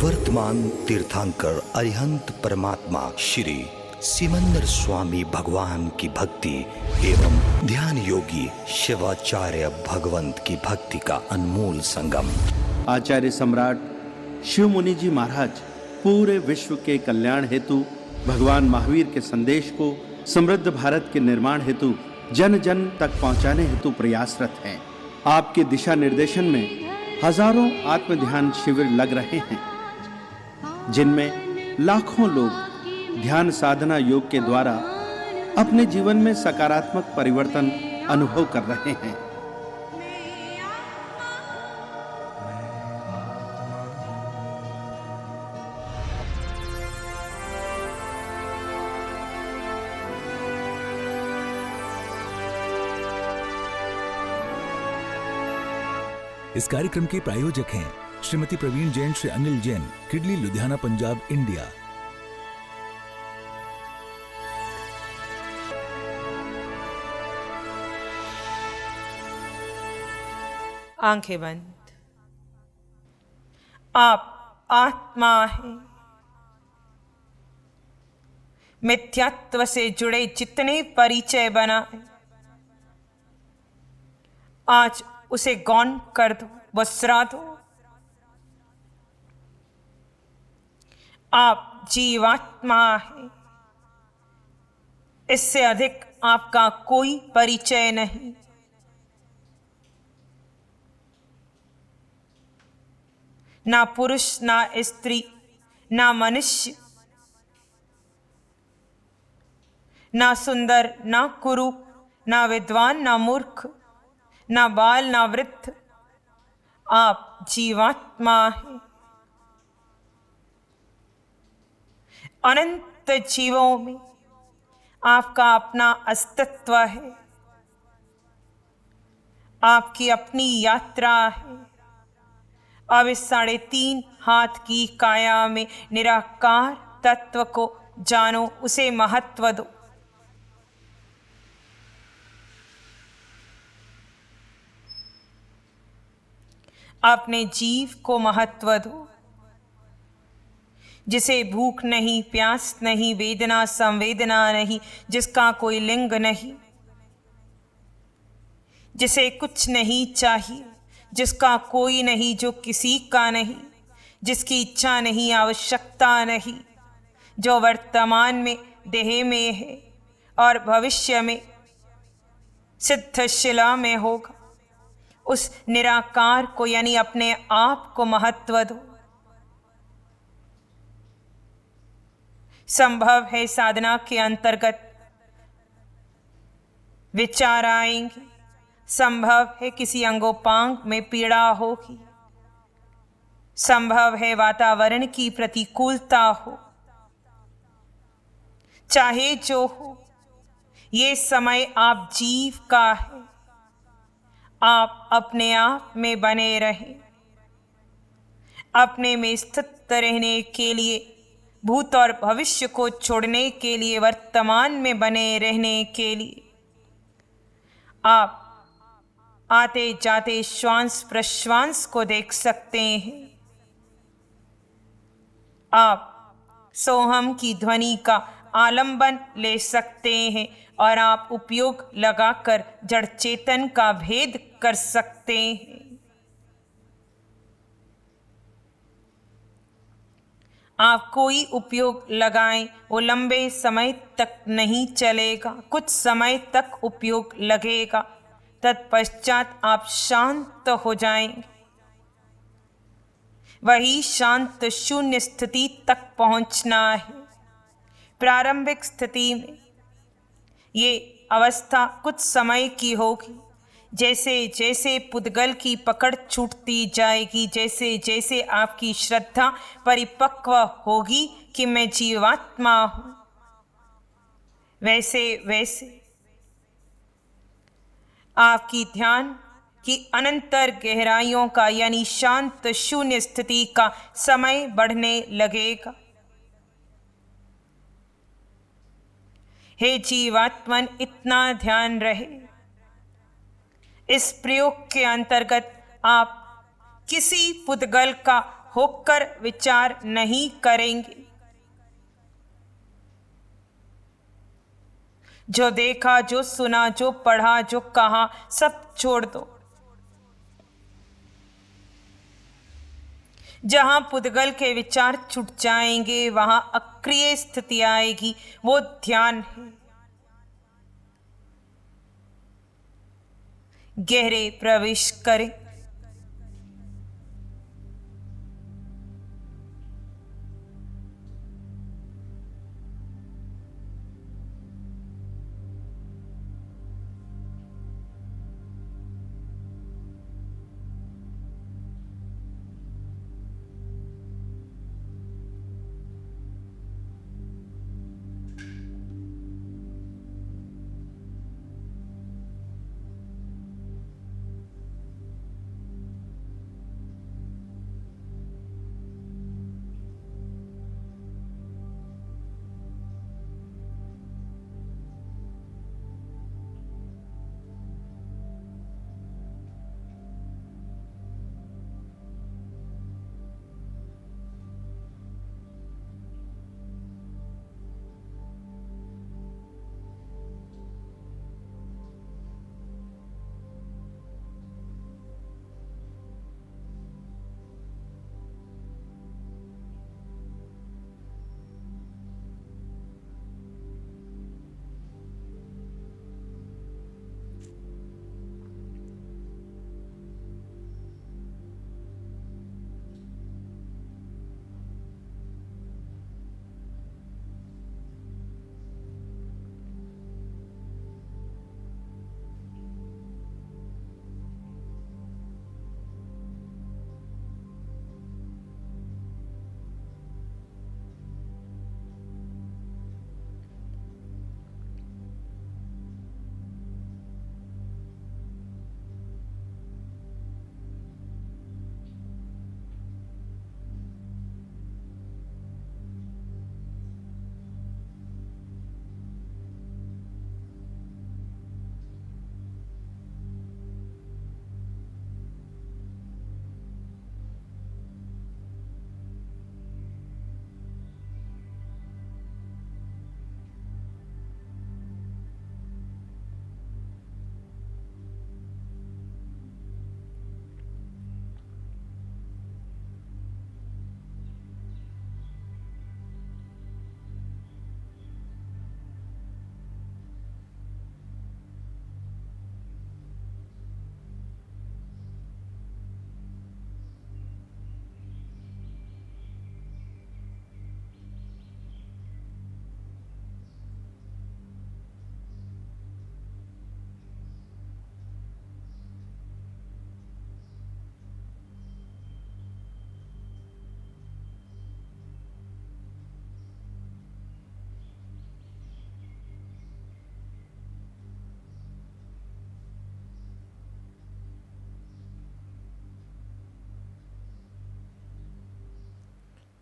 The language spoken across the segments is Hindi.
वर्तमान तीर्थंकर अरिहंत परमात्मा श्री सिमंदर स्वामी भगवान की भक्ति एवं ध्यान योगी शिवाचार्य भगवंत की भक्ति का अनमोल संगम। आचार्य सम्राट शिव मुनि जी महाराज पूरे विश्व के कल्याण हेतु भगवान महावीर के संदेश को समृद्ध भारत के निर्माण हेतु जन जन तक पहुंचाने हेतु प्रयासरत हैं। आपके दिशा निर्देशन में हजारों आत्म ध्यान शिविर लग रहे हैं, जिनमें लाखों लोग ध्यान साधना योग के द्वारा अपने जीवन में सकारात्मक परिवर्तन अनुभव कर रहे हैं। इस कार्यक्रम के प्रायोजक हैं श्रीमती प्रवीण जैन, श्री अनिल जैन, किडली, लुधियाना, पंजाब, इंडिया। आंखें बंद। आप आत्मा हैं। मिथ्यात्व से जुड़े जितने परिचय बनाए, आज उसे गौण कर दो, बसरा दो। आप जीवात्मा हैं। इससे अधिक आपका कोई परिचय नहीं। ना पुरुष, ना स्त्री, ना मनुष्य, ना सुंदर, ना कुरूप, ना विद्वान, ना मूर्ख, ना बाल, ना वृद्ध। आप जीवात्मा हैं। अनंत जीवों में आपका अपना अस्तित्व है। आपकी अपनी यात्रा है। अब इस 3.5 हाथ की काया में निराकार तत्व को जानो, उसे महत्व दो। अपने जीव को महत्व दो, जिसे भूख नहीं, प्यास नहीं, वेदना संवेदना नहीं, जिसका कोई लिंग नहीं, जिसे कुछ नहीं चाहिए, जिसका कोई नहीं, जो किसी का नहीं, जिसकी इच्छा नहीं, आवश्यकता नहीं, जो वर्तमान में देह में है और भविष्य में सिद्ध शिला में होगा। उस निराकार को यानी अपने आप को महत्व दो। संभव है साधना के अंतर्गत विचार आएंगे, संभव है किसी अंगोपांग में पीड़ा होगी, संभव है वातावरण की प्रतिकूलता हो। चाहे जो हो, ये समय आप जीव का है। आप अपने आप में बने रहें। अपने में स्थित रहने के लिए, भूत और भविष्य को छोड़ने के लिए, वर्तमान में बने रहने के लिए आप आते जाते श्वास प्रश्वास को देख सकते हैं। आप सोहम की ध्वनि का आलंबन ले सकते हैं और आप उपयोग लगाकर जड़ चेतन का भेद कर सकते हैं। आप कोई उपयोग लगाएं, वो लंबे समय तक नहीं चलेगा, कुछ समय तक उपयोग लगेगा, तत्पश्चात आप शांत हो जाएंगे। वही शांत शून्य स्थिति तक पहुंचना है। प्रारंभिक स्थिति में ये अवस्था कुछ समय की होगी। जैसे जैसे पुद्गल की पकड़ छूटती जाएगी, जैसे जैसे आपकी श्रद्धा परिपक्व होगी कि मैं जीवात्मा हूं, वैसे वैसे आपकी ध्यान की अनंतर गहराइयों का यानी शांत शून्य स्थिति का समय बढ़ने लगेगा। हे जीवात्मन, इतना ध्यान रहे। इस प्रयोग के अंतर्गत आप किसी पुद्गल का होकर विचार नहीं करेंगे। जो देखा, जो सुना, जो पढ़ा, जो कहा, सब छोड़ दो। जहां पुद्गल के विचार छूट जाएंगे वहां अक्रिय स्थिति आएगी, वो ध्यान है। गहरे प्रवेश करें।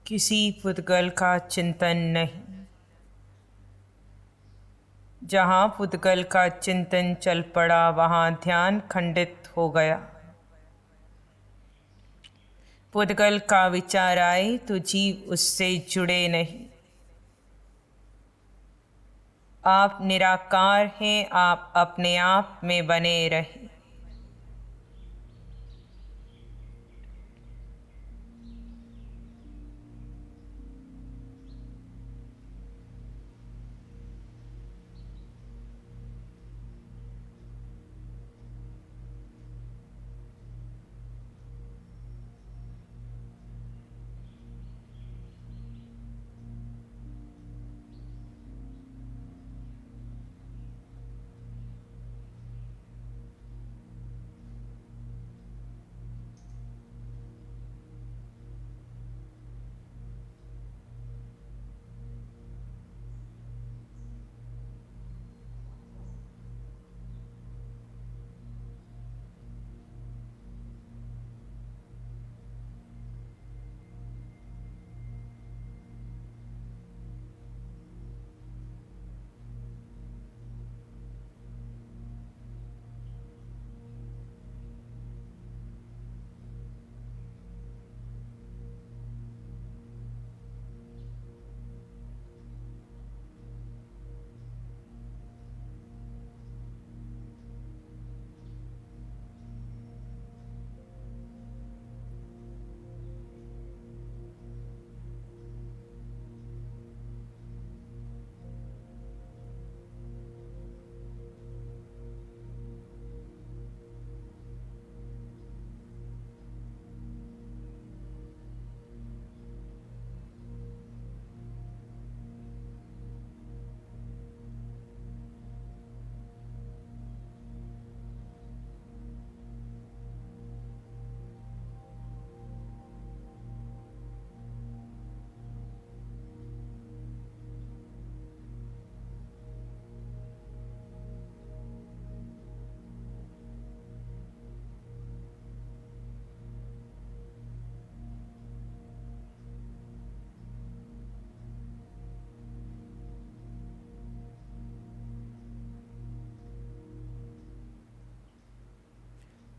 किसी पुद्गल का चिंतन नहीं। जहाँ पुद्गल का चिंतन चल पड़ा वहाँ ध्यान खंडित हो गया। पुद्गल का विचार आए तो जीव उससे जुड़े नहीं। आप निराकार हैं, आप अपने आप में बने रहें।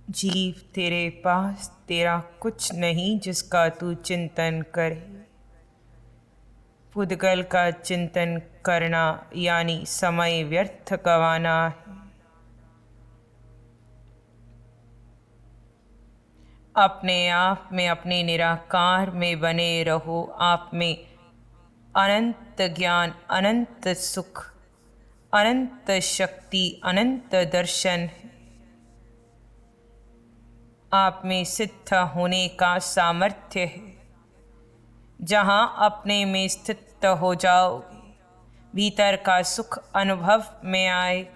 जीव तेरे पास तेरा कुछ नहीं जिसका तू चिंतन करे। पुद्गल का चिंतन करना यानी समय व्यर्थ गंवाना है। अपने आप में, अपने निराकार में बने रहो। आप में अनंत ज्ञान, अनंत सुख, अनंत शक्ति, अनंत दर्शन है। आप में सिद्ध होने का सामर्थ्य है। जहाँ अपने में स्थित हो जाओगे, भीतर का सुख अनुभव में आएगा।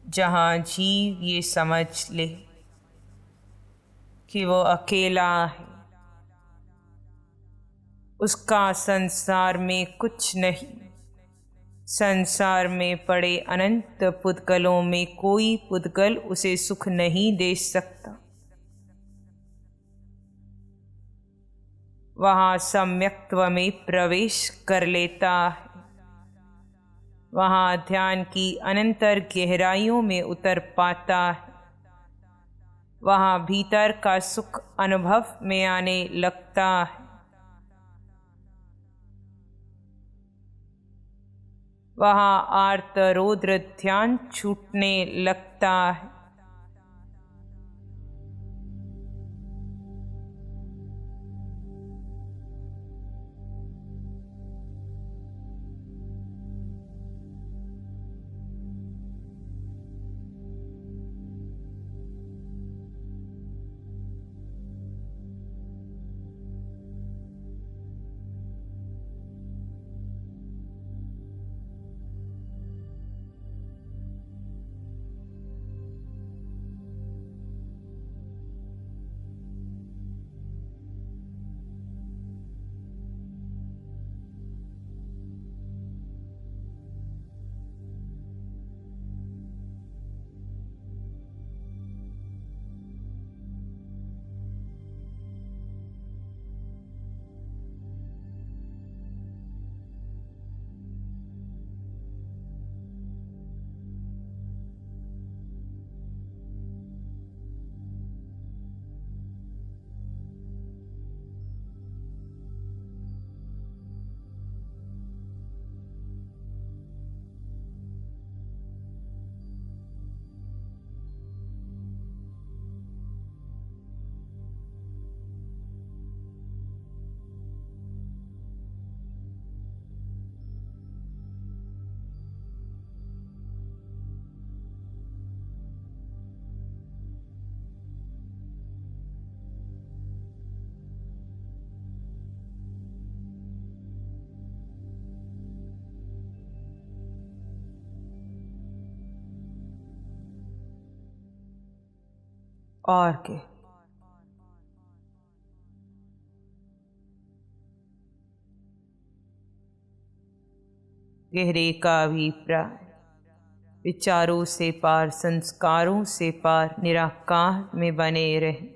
जहाँ जीव ये समझ ले कि वो अकेला है, उसका संसार में कुछ नहीं। संसार में पड़े अनंत पुद्गलों में कोई पुद्गल उसे सुख नहीं दे सकता। वहाँ सम्यक्त्व में प्रवेश कर लेता है। वहाँ ध्यान की अनंतर गहराइयों में उतर पाता है। वहाँ भीतर का सुख अनुभव में आने लगता है। वहाँ आर्त रौद्र ध्यान छूटने लगता है। और के गहरे का अभिप्राय विचारों से पार, संस्कारों से पार, निराकार में बने रहें।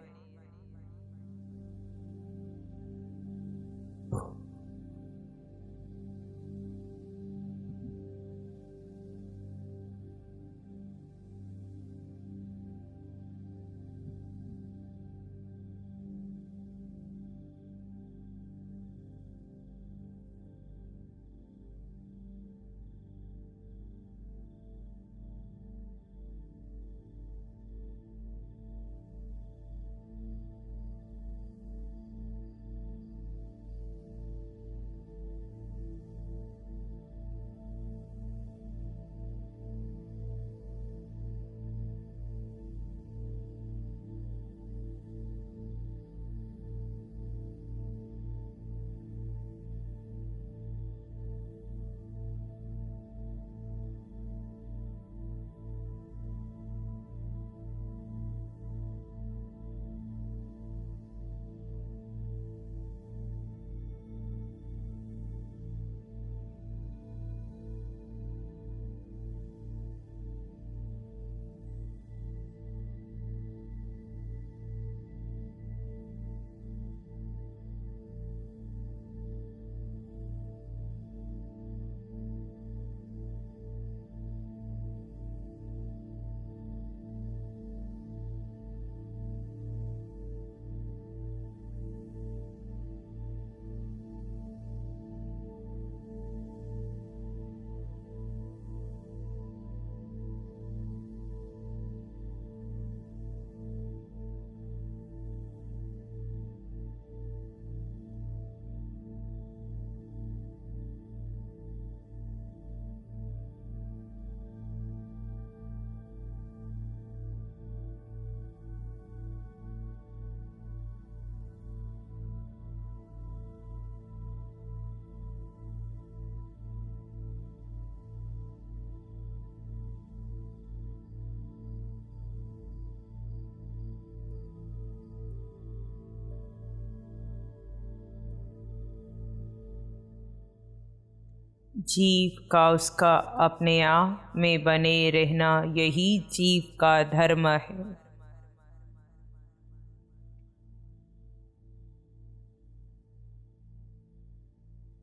जीव का उसका अपने आप में बने रहना, यही जीव का धर्म है।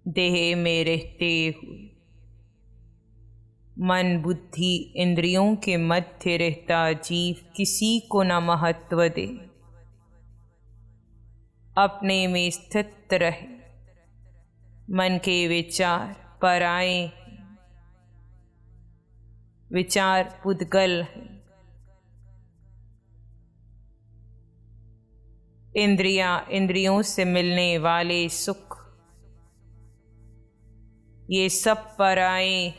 देह में रहते हुए मन बुद्धि इंद्रियों के मध्य रहता जीव किसी को न महत्व दे, अपने में स्थित रहे। मन के विचार पराए, विचार पुद्गल है। इंद्रियों से मिलने वाले सुख ये सब पराए।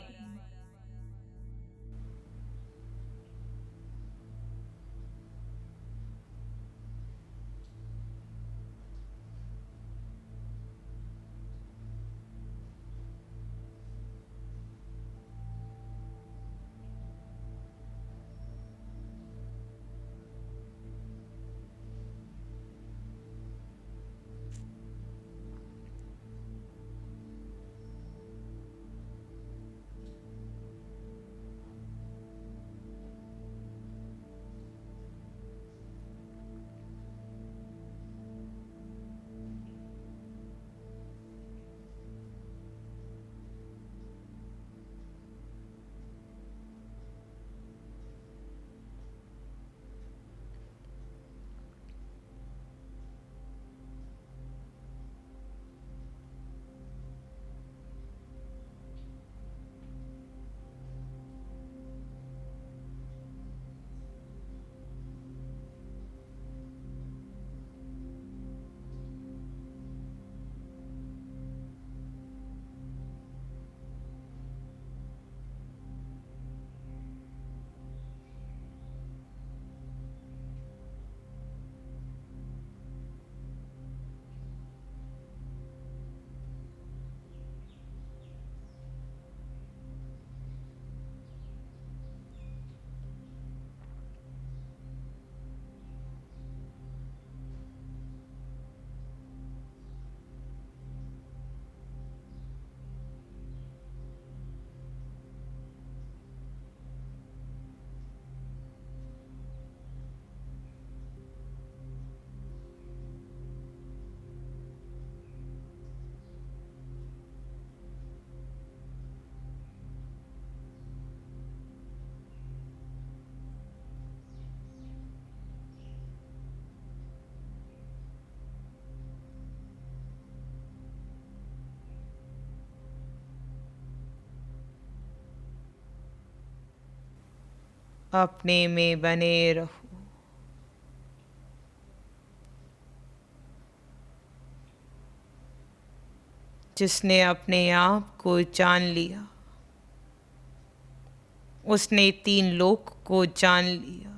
अपने में बने रहो। जिसने अपने आप को जान लिया उसने 3 लोक को जान लिया।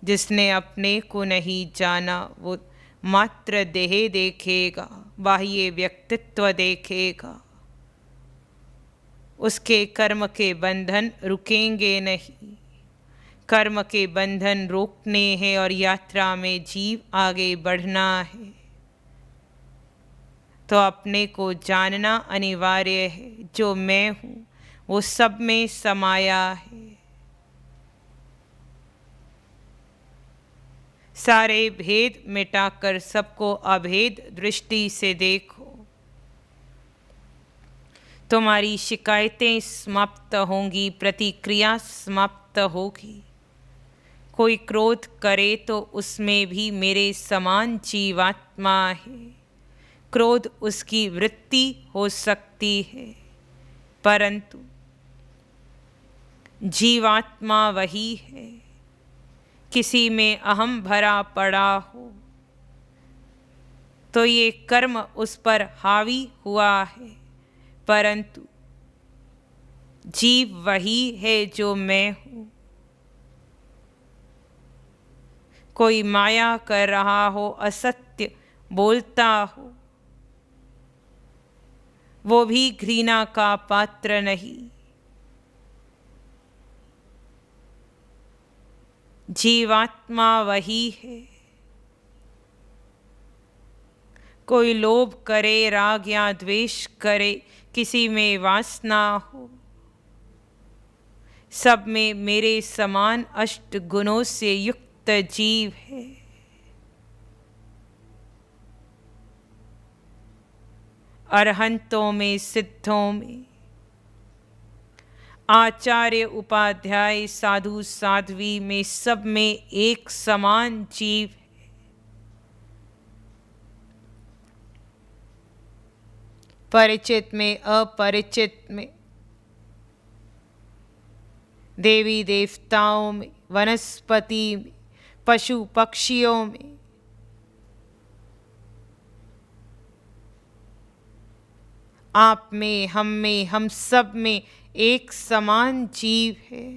जिसने अपने को नहीं जाना वो मात्र देह देखेगा, बाह्य व्यक्तित्व देखेगा। उसके कर्म के बंधन रुकेंगे नहीं। कर्म के बंधन रोकने हैं और यात्रा में जीव आगे बढ़ना है। तो अपने को जानना अनिवार्य है। जो मैं हूँ वो सब में समाया है। सारे भेद मिटाकर सबको अभेद दृष्टि से देखो। तुम्हारी शिकायतें समाप्त होंगी, प्रतिक्रिया समाप्त होगी। कोई क्रोध करे तो उसमें भी मेरे समान जीवात्मा है। क्रोध उसकी वृत्ति हो सकती है, परंतु जीवात्मा वही है। किसी में अहम भरा पड़ा हो तो ये कर्म उस पर हावी हुआ है, परंतु जीव वही है जो मैं हूँ। कोई माया कर रहा हो, असत्य बोलता हो, वो भी घृणा का पात्र नहीं। जीवात्मा वही है। कोई लोभ करे, राग या द्वेष करे, किसी में वासना हो, सब में मेरे समान 8 गुणों से युक्त जीव है। अरहंतों में, सिद्धों में, आचार्य उपाध्याय, साधु साध्वी में, सब में एक समान जीव है। परिचित में, अपरिचित में, देवी देवताओं में, वनस्पति में, पशु पक्षियों में, आप में, हम सब में एक समान जीव है।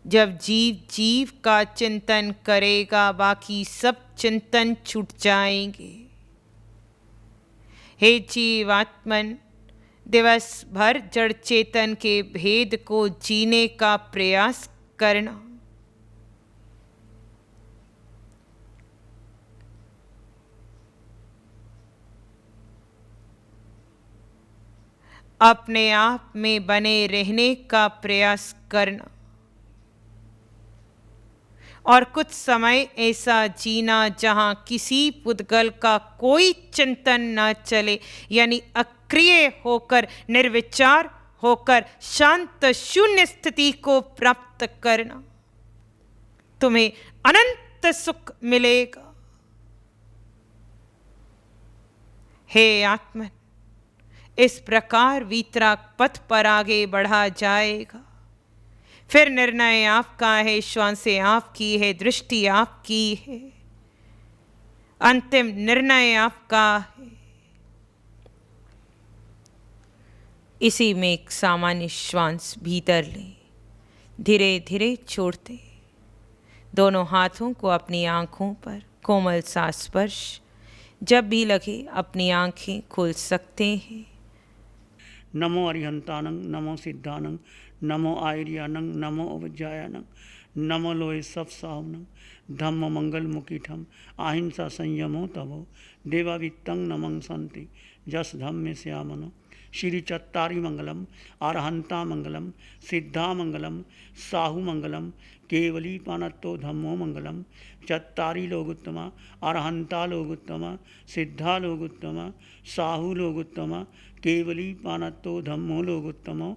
जब जीव जीव का चिंतन करेगा बाकी सब चिंतन छूट जाएंगे। हे जीवात्मन, दिवस भर जड़ चेतन के भेद को जीने का प्रयास करना। अपने आप में बने रहने का प्रयास करना और कुछ समय ऐसा जीना जहां किसी पुद्गल का कोई चिंतन न चले, यानी अक्रिय होकर, निर्विचार होकर शांत शून्य स्थिति को प्राप्त करना। तुम्हें अनंत सुख मिलेगा। हे आत्मन, इस प्रकार वीतराग पथ पर आगे बढ़ा जाएगा। फिर निर्णय आपका है, श्वासें आपकी है, दृष्टि आपकी है, अंतिम निर्णय आपका है। इसी में एक सामान्य श्वास भीतर लें, धीरे धीरे छोड़ते, दोनों हाथों को अपनी आंखों पर कोमल सा स्पर्श। जब भी लगे अपनी आंखें खोल सकते हैं। नमो अरिहंतानंग, नमो सिद्धानंग, नमो आयर्यानंग, नमो अवज्जायानंग, नमो लोय सब सावनंग, धम्म मंगल मुकीठम, अहिंसा संयमो तवो, देवावित्तं नमं संति, जस धम्मे श्यामनो, श्री चत्तारी मंगलम, अरहंता मंगलम, सिद्धा मंगलम, साहु मंगलम, केवली पानत्तो धम्मो मंगलम, चत्तारी लोगुत्तमा, अरहंता लोगुत्तमा, सिद्धा लोगुत्तमा, साहु लोगुत्तमा, केवली पानत्तो धम्मो लोगोत्तमो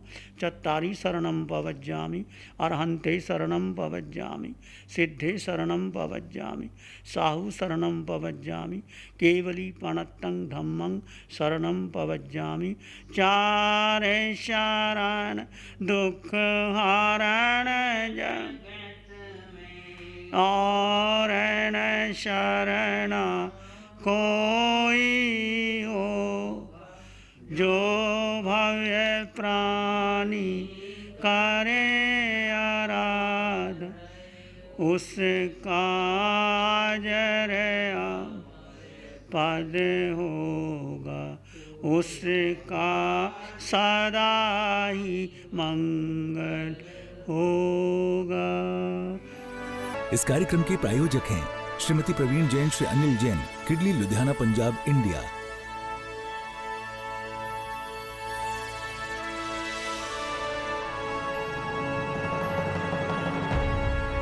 चत्तारि शरणं पवज्जामि अर्हन्ते शरणं पवज्जामि सिद्धे शरणं पवज्जामि साहु शरणं पवज्जामि केवली पानत्तं धम्मं शरणं पवज्जामि चारे शरण दुख हरण और न शरण कोई हो जो भव्य प्राणी करे आराध उसका जरया पद होगा उसका सदा ही मंगल होगा। इस कार्यक्रम के प्रायोजक हैं श्रीमती प्रवीण जैन, श्री अनिल जैन, किडली, लुधियाना, पंजाब, इंडिया।